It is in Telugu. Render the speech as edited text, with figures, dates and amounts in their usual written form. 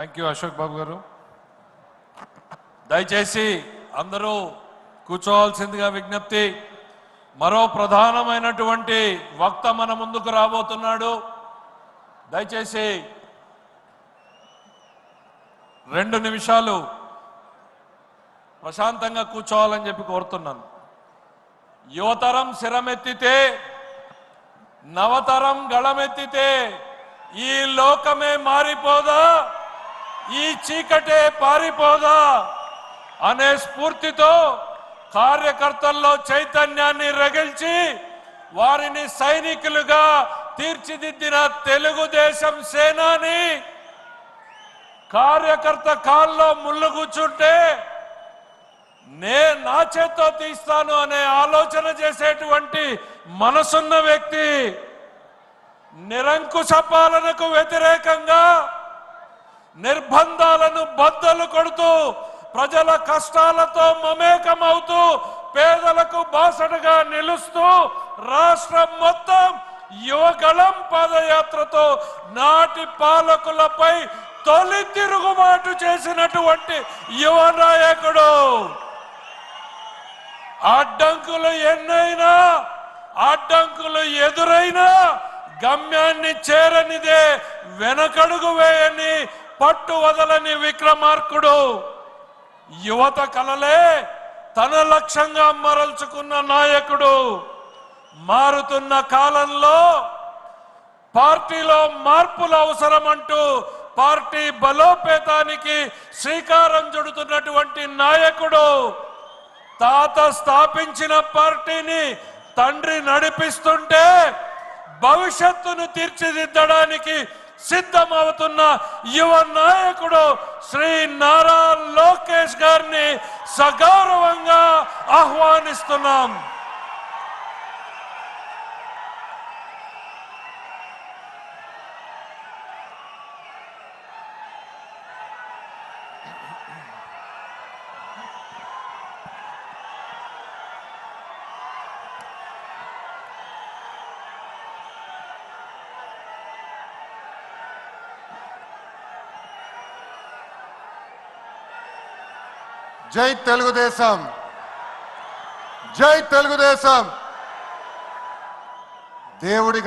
థ్యాంక్ యూ అశోక్ బాబు గారు. దయచేసి అందరూ కూర్చోవాల్సిందిగా విజ్ఞప్తి. మరో ప్రధానమైనటువంటి వక్త మన ముందుకు రాబోతున్నాడు. దయచేసి 2 నిమిషాలు ప్రశాంతంగా కూర్చోవాలని చెప్పి కోరుతున్నాను. యువతరం శిరమెత్తితే, నవతరం గళమెత్తితే ఈ లోకమే మారిపోదా, ఈ చీకటే పారిపోదా అనే స్ఫూర్తితో కార్యకర్తల్లో చైతన్యాన్ని రగిల్చి వారిని సైనికులుగా తీర్చిదిద్దిన తెలుగుదేశం సేనాని కార్యకర్త కాల్లో ముళ్ళు కూర్చుంటే నా చేత్తో తీస్తాను అనే ఆలోచన చేసేటువంటి మనసున్న వ్యక్తి, నిరంకుశ పాలనకు వ్యతిరేకంగా నిర్బంధాలను బద్దలు కొడుతూ ప్రజల కష్టాలతో మమేకమవుతూ పేదలకు బాసటగా నిలుస్తూ రాష్ట్రం మొత్తం యువగళం పాదయాత్రతో నాటి పాలకులపై తొలి తిరుగుబాటు చేసినటువంటి యువ నాయకుడు. అడ్డంకులు ఎన్నైనా, అడ్డంకులు ఎదురైనా గమ్యాన్ని చేరనిదే వెనకడుగు వేయని పట్టు వదలని విక్రమార్కుడు. యువత కలలే తన లక్ష్యంగా మరల్చుకున్న నాయకుడు. మారుతున్న కాలంలో పార్టీలో మార్పులు అవసరమంటూ పార్టీ బలోపేతానికి శ్రీకారం చుడుతున్నటువంటి నాయకుడు. తాత స్థాపించిన పార్టీని తండ్రి నడిపిస్తుంటే భవిష్యత్తును తీర్చిదిద్దడానికి సిద్ధమవుతున్న యువ నాయకుడు శ్రీ నారా లోకేష్ గారిని సగౌరవంగా ఆహ్వానిస్తున్నాం. జై తెలుగుదేశం, జై తెలుగుదేశం. దేవుడి